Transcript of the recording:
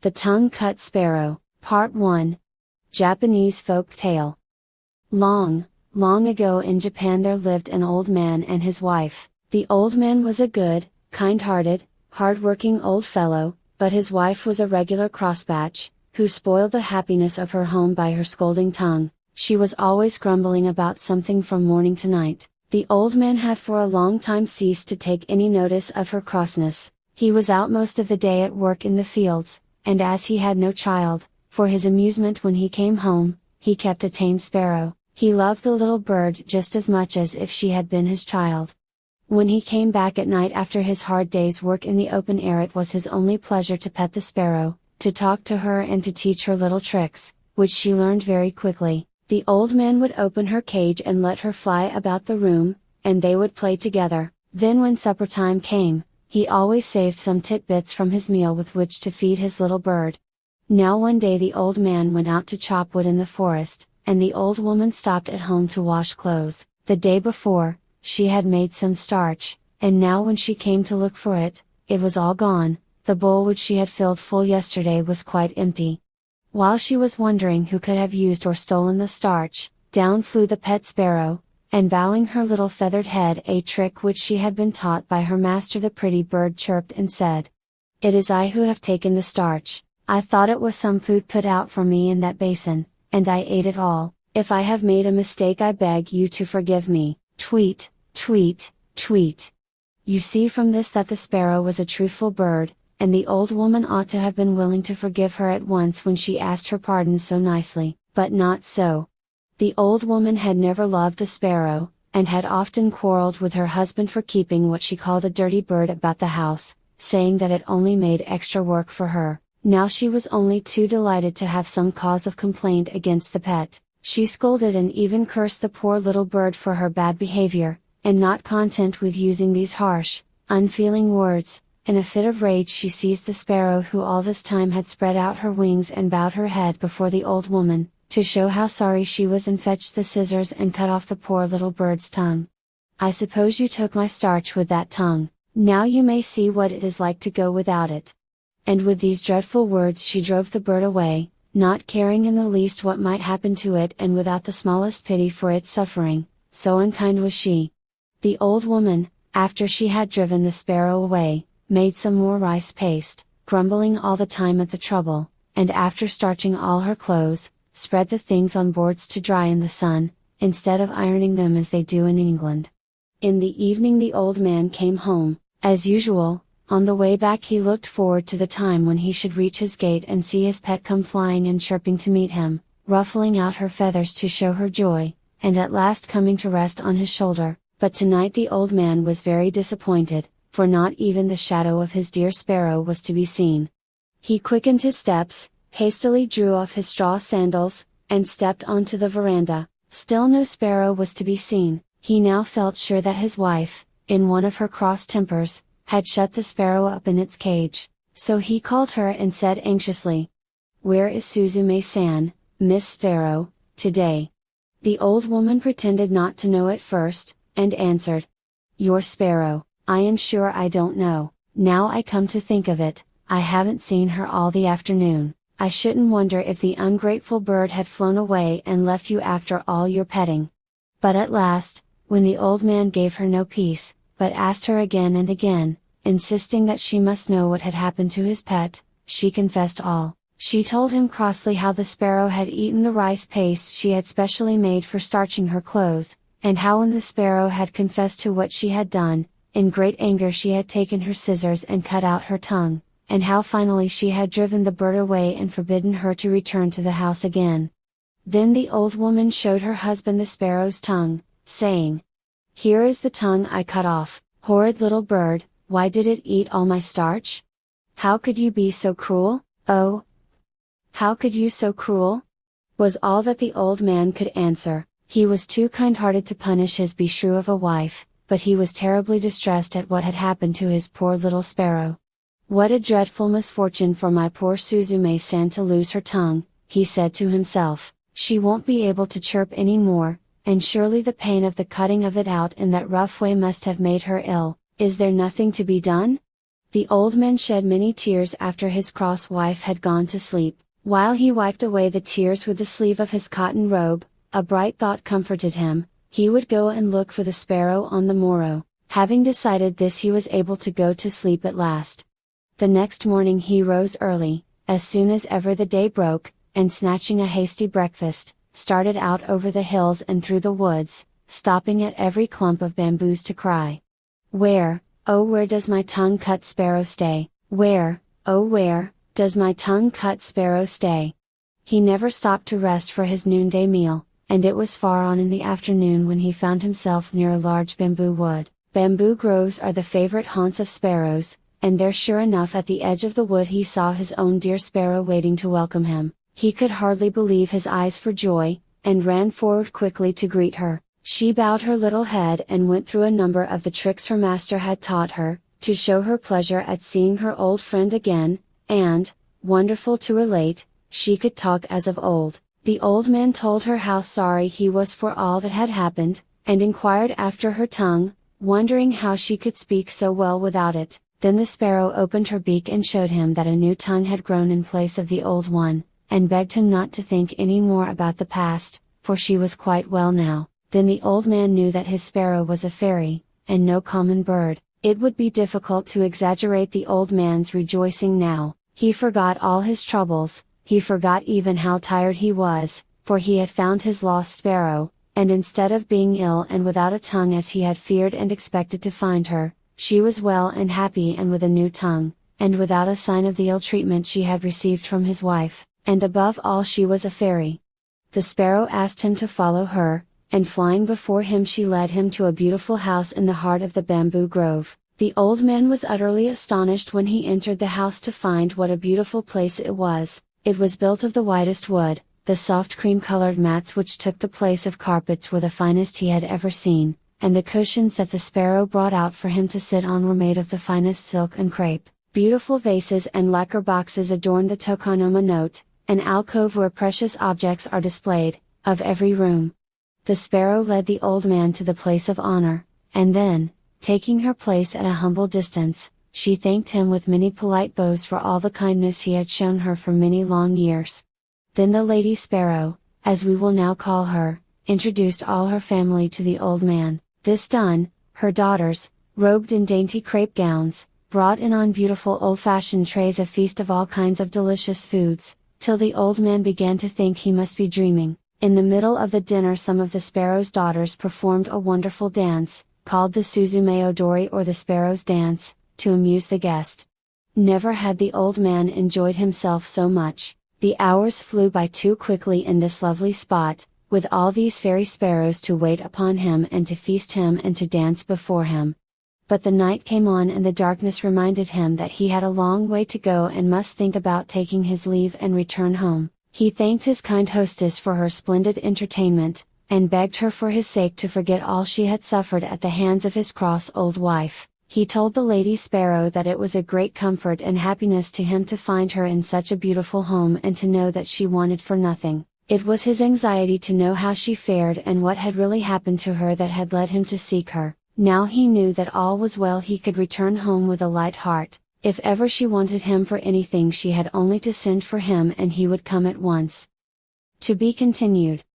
The Tongue-Cut Sparrow, Part 1. Japanese Folk Tale. Long, long ago in Japan there lived an old man and his wife. The old man was a good, kind-hearted, hard-working old fellow, but his wife was a regular crossbatch, who spoiled the happiness of her home by her scolding tongue. She was always grumbling about something from morning to night. The old man had for a long time ceased to take any notice of her crossness. He was out most of the day at work in the fields, and as he had no child, for his amusement when he came home, he kept a tame sparrow. He loved the little bird just as much as if she had been his child. When he came back at night after his hard day's work in the open air, it was his only pleasure to pet the sparrow, to talk to her and to teach her little tricks, which she learned very quickly. The old man would open her cage and let her fly about the room, and they would play together. Then when supper time came, he always saved some tidbits from his meal with which to feed his little bird. Now one day the old man went out to chop wood in the forest, and the old woman stopped at home to wash clothes. The day before, she had made some starch, and now when she came to look for it, it was all gone. The bowl which she had filled full yesterday was quite empty. While she was wondering who could have used or stolen the starch, down flew the pet sparrow, and bowing her little feathered head, a trick which she had been taught by her master, the pretty bird chirped and said, "It is I who have taken the starch. I thought it was some food put out for me in that basin, and I ate it all. If I have made a mistake I beg you to forgive me." Tweet, tweet, tweet. You see from this that the sparrow was a truthful bird, and the old woman ought to have been willing to forgive her at once when she asked her pardon so nicely, but not so. The old woman had never loved the sparrow, and had often quarreled with her husband for keeping what she called a dirty bird about the house, saying that it only made extra work for her. Now she was only too delighted to have some cause of complaint against the pet. She scolded and even cursed the poor little bird for her bad behavior, and not content with using these harsh, unfeeling words, in a fit of rage she seized the sparrow, who all this time had spread out her wings and bowed her head before the old woman, to show how sorry she was, and fetched the scissors and cut off the poor little bird's tongue. "I suppose you took my starch with that tongue, now you may see what it is like to go without it." And with these dreadful words she drove the bird away, not caring in the least what might happen to it, and without the smallest pity for its suffering, so unkind was she. The old woman, after she had driven the sparrow away, made some more rice paste, grumbling all the time at the trouble, and after starching all her clothes, spread the things on boards to dry in the sun, instead of ironing them as they do in England. In the evening the old man came home, as usual. On the way back he looked forward to the time when he should reach his gate and see his pet come flying and chirping to meet him, ruffling out her feathers to show her joy, and at last coming to rest on his shoulder. But tonight the old man was very disappointed, for not even the shadow of his dear sparrow was to be seen. He quickened his steps, hastily drew off his straw sandals, and stepped onto the veranda. Still no sparrow was to be seen. He now felt sure that his wife, in one of her cross tempers, had shut the sparrow up in its cage, so he called her and said anxiously, "Where is Suzume-san, Miss Sparrow, today?" The old woman pretended not to know at first, and answered, "Your sparrow, I am sure I don't know. Now I come to think of it, I haven't seen her all the afternoon. I shouldn't wonder if the ungrateful bird had flown away and left you after all your petting." But at last, when the old man gave her no peace, but asked her again and again, insisting that she must know what had happened to his pet, she confessed all. She told him crossly how the sparrow had eaten the rice paste she had specially made for starching her clothes, and how when the sparrow had confessed to what she had done, in great anger she had taken her scissors and cut out her tongue, and how finally she had driven the bird away and forbidden her to return to the house again. Then the old woman showed her husband the sparrow's tongue, saying, "Here is the tongue I cut off. Horrid little bird, why did it eat all my starch? How could you be so cruel? Oh! How could you so cruel?" was all that the old man could answer. He was too kind-hearted to punish his beshrew of a wife, but he was terribly distressed at what had happened to his poor little sparrow. "What a dreadful misfortune for my poor Suzume-san to lose her tongue," he said to himself. "She won't be able to chirp any more, and surely the pain of the cutting of it out in that rough way must have made her ill. Is there nothing to be done? The old man shed many tears after his cross wife had gone to sleep. While he wiped away the tears with the sleeve of his cotton robe, a bright thought comforted him: he would go and look for the sparrow on the morrow. Having decided this, he was able to go to sleep at last. The next morning he rose early, as soon as ever the day broke, and snatching a hasty breakfast, started out over the hills and through the woods, stopping at every clump of bamboos to cry, "Where, oh where does my tongue-cut sparrow stay? Where, oh where, does my tongue-cut sparrow stay?" He never stopped to rest for his noonday meal, and it was far on in the afternoon when he found himself near a large bamboo wood. Bamboo groves are the favorite haunts of sparrows, and there sure enough at the edge of the wood he saw his own dear sparrow waiting to welcome him. He could hardly believe his eyes for joy, and ran forward quickly to greet her. She bowed her little head and went through a number of the tricks her master had taught her, to show her pleasure at seeing her old friend again, and, wonderful to relate, she could talk as of old. The old man told her how sorry he was for all that had happened, and inquired after her tongue, wondering how she could speak so well without it. Then the sparrow opened her beak and showed him that a new tongue had grown in place of the old one, and begged him not to think any more about the past, for she was quite well now. Then the old man knew that his sparrow was a fairy, and no common bird. It would be difficult to exaggerate the old man's rejoicing now. He forgot all his troubles, he forgot even how tired he was, for he had found his lost sparrow, and instead of being ill and without a tongue as he had feared and expected to find her, she was well and happy and with a new tongue, and without a sign of the ill treatment she had received from his wife, and above all she was a fairy. The sparrow asked him to follow her, and flying before him she led him to a beautiful house in the heart of the bamboo grove. The old man was utterly astonished when he entered the house to find what a beautiful place it was. It was built of the whitest wood, the soft cream-colored mats which took the place of carpets were the finest he had ever seen, and the cushions that the sparrow brought out for him to sit on were made of the finest silk and crepe. Beautiful vases and lacquer boxes adorned the tokonoma note, an alcove where precious objects are displayed, of every room. The sparrow led the old man to the place of honor, and then, taking her place at a humble distance, she thanked him with many polite bows for all the kindness he had shown her for many long years. Then the Lady Sparrow, as we will now call her, introduced all her family to the old man. This done, her daughters, robed in dainty crepe gowns, brought in on beautiful old-fashioned trays a feast of all kinds of delicious foods, till the old man began to think he must be dreaming. In the middle of the dinner some of the sparrow's daughters performed a wonderful dance, called the Suzume Odori or the Sparrow's Dance, to amuse the guest. Never had the old man enjoyed himself so much. The hours flew by too quickly in this lovely spot, with all these fairy sparrows to wait upon him and to feast him and to dance before him. But the night came on and the darkness reminded him that he had a long way to go and must think about taking his leave and return home. He thanked his kind hostess for her splendid entertainment, and begged her for his sake to forget all she had suffered at the hands of his cross old wife. He told the Lady Sparrow that it was a great comfort and happiness to him to find her in such a beautiful home and to know that she wanted for nothing. It was his anxiety to know how she fared and what had really happened to her that had led him to seek her. Now he knew that all was well, he could return home with a light heart. If ever she wanted him for anything she had only to send for him and he would come at once. To be continued.